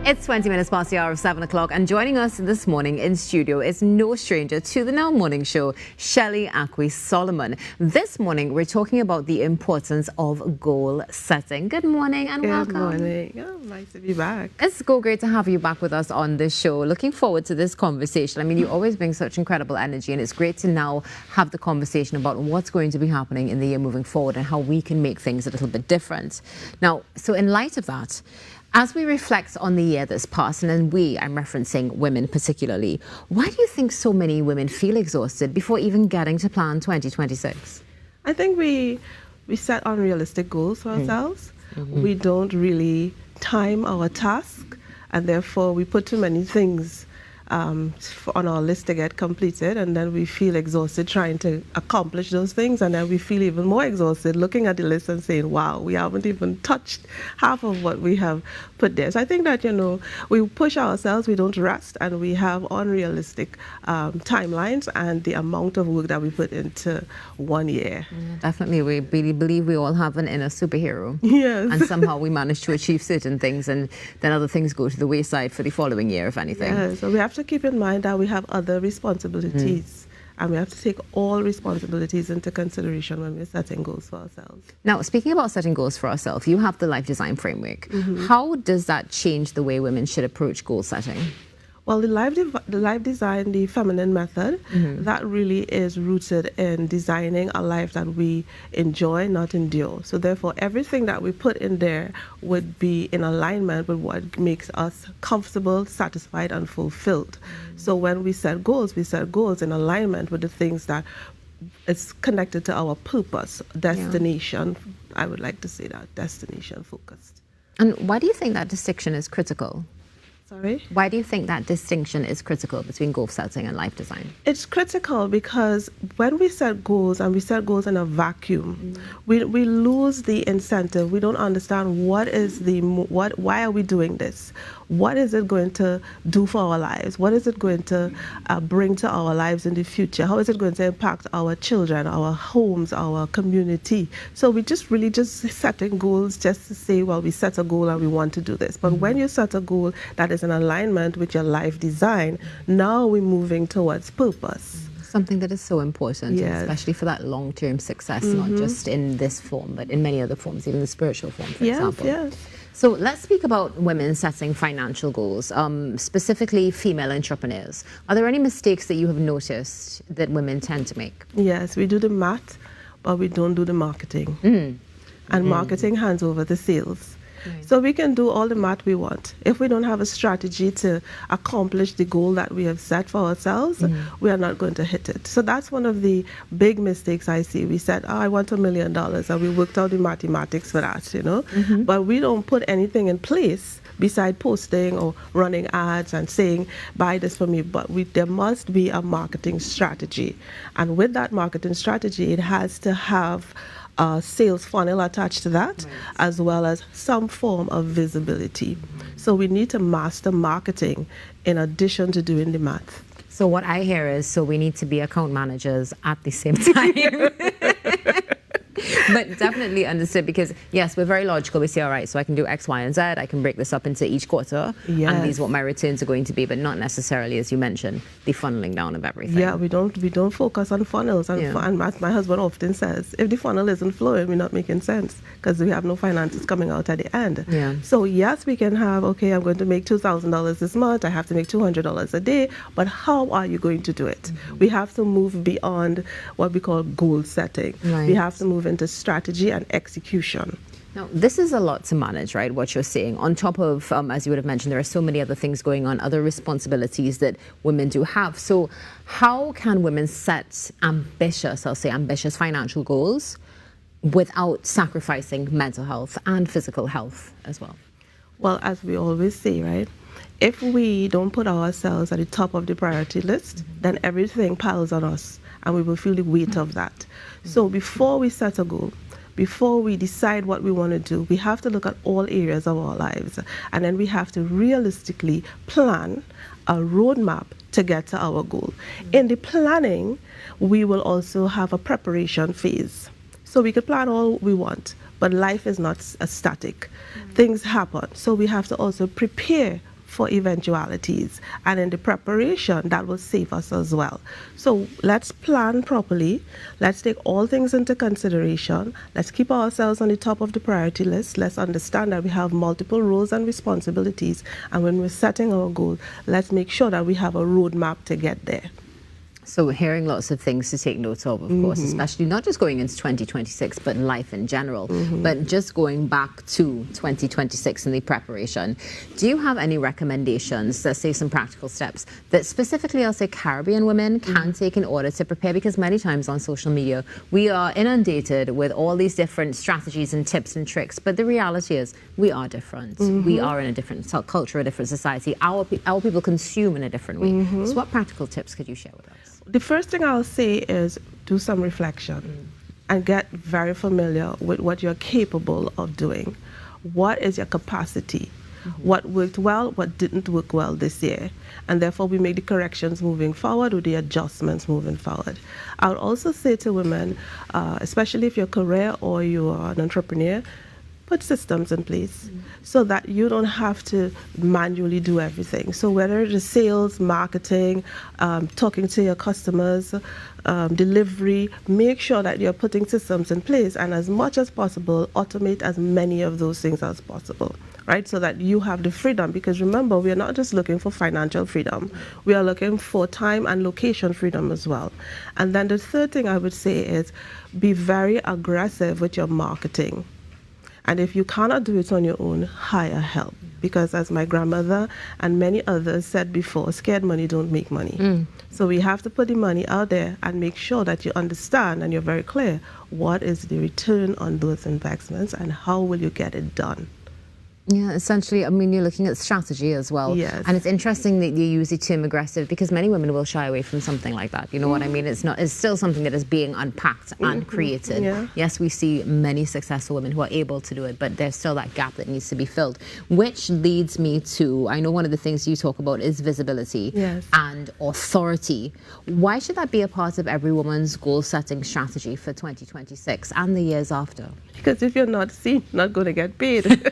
It's 20 minutes past the hour of 7 o'clock, and joining us this morning in studio is no stranger to the Now Morning Show, Shelly-Ann. This morning, we're talking about the importance of goal setting. Good morning and welcome. Good morning. Oh, nice to be back. It's so great to have you back with us on this show. Looking forward to this conversation. I mean, you always bring such incredible energy, and it's great to now have the conversation about what's going to be happening in the year moving forward and how we can make things a little bit different. Now, so in light of that, as we reflect on the year that's passed, and then I'm referencing women particularly, why do you think so many women feel exhausted before even getting to plan 2026? I think we set unrealistic goals for ourselves. We don't really time our task, and therefore we put too many things on our list to get completed, and then we feel exhausted trying to accomplish those things, and then we feel even more exhausted looking at the list and saying, wow, we haven't even touched half of what we have put there. So I think that, we push ourselves, we don't rest, and we have unrealistic timelines and the amount of work that we put into 1 year. Definitely, we really believe we all have an inner superhero. Yes. And somehow we manage to achieve certain things, and then other things go to the wayside for the following year, if anything. Yeah, so we have to keep in mind that we have other responsibilities, and we have to take all responsibilities into consideration when we're setting goals for ourselves. Now, speaking about setting goals for ourselves, you have the life design framework. How does that change the way women should approach goal setting? Well, the life design, the feminine method, that really is rooted in designing a life that we enjoy, not endure. So therefore, everything that we put in there would be in alignment with what makes us comfortable, satisfied, and fulfilled. So when we set goals in alignment with the things that is connected to our purpose, destination. I would like to say that, destination focused. And why do you think that distinction is critical? Sorry? Why do you think that distinction is critical between goal setting and life design? It's critical because when we set goals and we set goals in a vacuum, we lose the incentive. We don't understand why are we doing this? What is it going to do for our lives? What is it going to bring to our lives in the future? How is it going to impact our children, our homes, our community? So we just setting goals just to say, well, we set a goal and we want to do this. But when you set a goal that is in alignment with your life design, now we're moving towards purpose. Something that is so important, Yes. especially for that long-term success, not just in this form, but in many other forms, even the spiritual form, for example. Yes. So let's speak about women setting financial goals, specifically female entrepreneurs. Are there any mistakes that you have noticed that women tend to make? Yes, we do the math, but we don't do the marketing. And marketing hands over the sales. Right. So we can do all the math we want. If we don't have a strategy to accomplish the goal that we have set for ourselves, we are not going to hit it. So that's one of the big mistakes I see. We said, I want $1 million, and we worked out the mathematics for that, But we don't put anything in place beside posting or running ads and saying, buy this for me. But there must be a marketing strategy. And with that marketing strategy, it has to have a sales funnel attached to that, as well as some form of visibility. So we need to master marketing in addition to doing the math. So what I hear is, we need to be account managers at the same time. But definitely understood, because yes, we're very logical. We say, all right, so I can do X, Y, and Z. I can break this up into each quarter, and these are what my returns are going to be, but not necessarily, as you mentioned, the funneling down of everything. Yeah, we don't focus on funnels. And as my husband often says, if the funnel isn't flowing, we're not making sense, because we have no finances coming out at the end. Yeah. So yes, we can have, okay, I'm going to make $2,000 this month. I have to make $200 a day. But how are you going to do it? We have to move beyond what we call goal setting. Right. We have to move into strategy and execution. Now, this is a lot to manage, right, what you're saying. On top of, as you would have mentioned, there are so many other things going on, other responsibilities that women do have. So how can women set ambitious financial goals without sacrificing mental health and physical health as well? Well, as we always say, right, if we don't put ourselves at the top of the priority list, then everything piles on us, and we will feel the weight of that. So before we set a goal, before we decide what we want to do, we have to look at all areas of our lives, and then we have to realistically plan a roadmap to get to our goal. In the planning, we will also have a preparation phase. So we could plan all we want, but life is not static. Things happen. So we have to also prepare for eventualities. And in the preparation, that will save us as well. So let's plan properly. Let's take all things into consideration. Let's keep ourselves on the top of the priority list. Let's understand that we have multiple roles and responsibilities. And when we're setting our goal, let's make sure that we have a roadmap to get there. So we're hearing lots of things to take note of course, especially not just going into 2026, but in life in general. But just going back to 2026 in the preparation, do you have any recommendations, let's say some practical steps, that specifically, I'll say, Caribbean women can take in order to prepare? Because many times on social media, we are inundated with all these different strategies and tips and tricks. But the reality is we are different. We are in a different culture, a different society. Our people consume in a different way. So what practical tips could you share with us? The first thing I'll say is do some reflection and get very familiar with what you're capable of doing. What is your capacity? What worked well, what didn't work well this year? And therefore we make the corrections moving forward or the adjustments moving forward. I would also say to women, especially if you're a career or you are an entrepreneur, put systems in place so that you don't have to manually do everything. So whether it is sales, marketing, talking to your customers, delivery, make sure that you're putting systems in place, and as much as possible, automate as many of those things as possible, right? So that you have the freedom, because remember, we are not just looking for financial freedom. We are looking for time and location freedom as well. And then the third thing I would say is be very aggressive with your marketing. And if you cannot do it on your own, hire help. Because as my grandmother and many others said before, scared money don't make money. So we have to put the money out there and make sure that you understand and you're very clear what is the return on those investments and how will you get it done. Yeah, essentially, I mean, you're looking at strategy as well. Yes. And it's interesting that you use the term aggressive, because many women will shy away from something like that. You know what I mean? It's still something that is being unpacked and created. Yeah. Yes, we see many successful women who are able to do it, but there's still that gap that needs to be filled, which leads me to, I know one of the things you talk about is visibility and authority. Why should that be a part of every woman's goal-setting strategy for 2026 and the years after? Because if you're not seen, not going to get paid.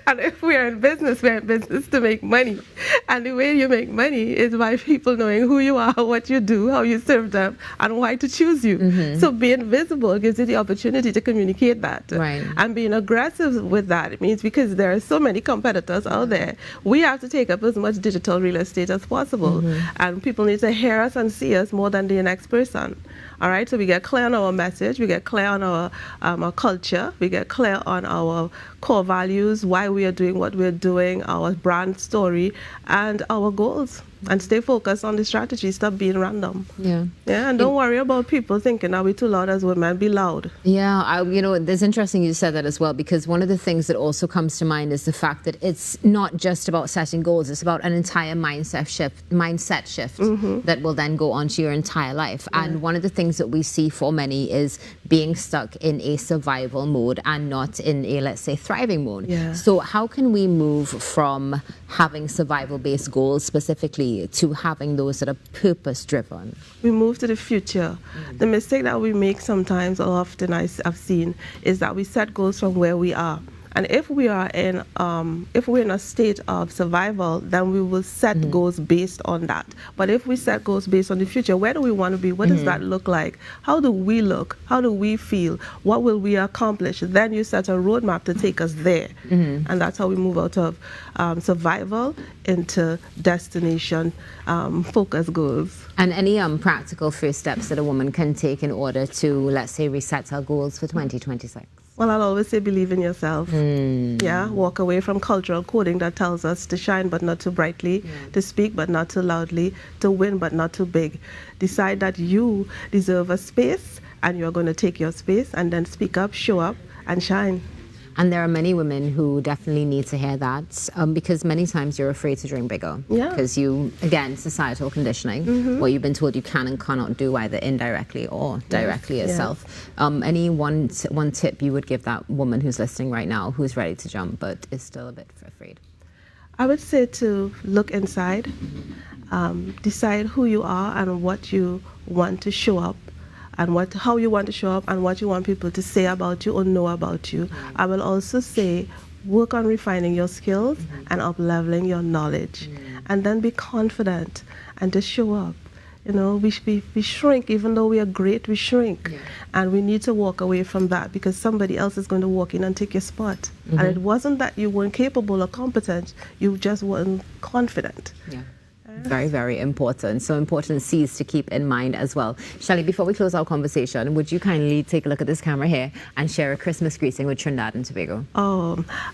And if we're in business to make money. And the way you make money is by people knowing who you are, what you do, how you serve them, and why to choose you. So being visible gives you the opportunity to communicate that. Right. And being aggressive with that, it means because there are so many competitors out there, we have to take up as much digital real estate as possible. And people need to hear us and see us more than the next person. All right, so we get clear on our message, we get clear on our culture, we get clear on our core values, why we are doing what we're doing, our brand story, and our goals. And stay focused on the strategy. Stop being random. Yeah, and don't worry about people thinking, are we too loud as women? Be loud. Yeah, you know, it's interesting you said that as well, because one of the things that also comes to mind is the fact that it's not just about setting goals, it's about an entire mindset shift that will then go on to your entire life. And one of the things that we see for many is being stuck in a survival mode and not in a, let's say, thriving mode. So how can we move from having survival-based goals specifically to having those that are purpose-driven? We move to the future. The mistake that we make sometimes, or often I've seen, is that we set goals from where we are. And if we are in, if we're in a state of survival, then we will set goals based on that. But if we set goals based on the future, where do we want to be? What does that look like? How do we look? How do we feel? What will we accomplish? Then you set a roadmap to take us there. And that's how we move out of survival into destination focus goals. And any practical first steps that a woman can take in order to, let's say, reset her goals for 2026? Well, I'll always say believe in yourself. Yeah, walk away from cultural coding that tells us to shine but not too brightly, to speak but not too loudly, to win but not too big. Decide that you deserve a space and you're going to take your space, and then speak up, show up, and shine. And there are many women who definitely need to hear that, because many times you're afraid to dream bigger. Because you, again, societal conditioning, what you've been told you can and cannot do, either indirectly or directly yourself. Any one tip you would give that woman who's listening right now, who's ready to jump but is still a bit afraid? I would say to look inside, decide who you are and what you want to show up, and how you want to show up and what you want people to say about you or know about you. I will also say work on refining your skills and up-leveling your knowledge. And then be confident and just show up. You know, we shrink. Even though we are great, we shrink. Yeah. And we need to walk away from that because somebody else is going to walk in and take your spot. And it wasn't that you weren't capable or competent, you just weren't confident. Yeah. Very, very important. So important C's to keep in mind as well. Shelly, before we close our conversation, would you kindly take a look at this camera here and share a Christmas greeting with Trinidad and Tobago?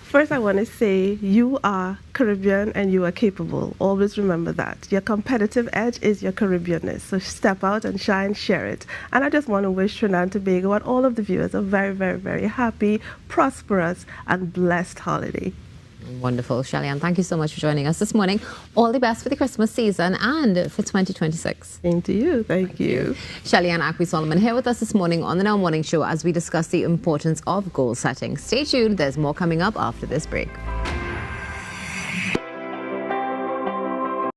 First I want to say you are Caribbean and you are capable. Always remember that. Your competitive edge is your Caribbeanness. So step out and shine, share it. And I just want to wish Trinidad and Tobago and all of the viewers a very, very, very happy, prosperous and blessed holiday. Wonderful. Shelly-Ann, thank you so much for joining us this morning. All the best for the Christmas season and for 2026. Same to you. Thank you. Shelly-Ann Aqui-Solomon here with us this morning on the Now Morning Show as we discuss the importance of goal setting. Stay tuned. There's more coming up after this break.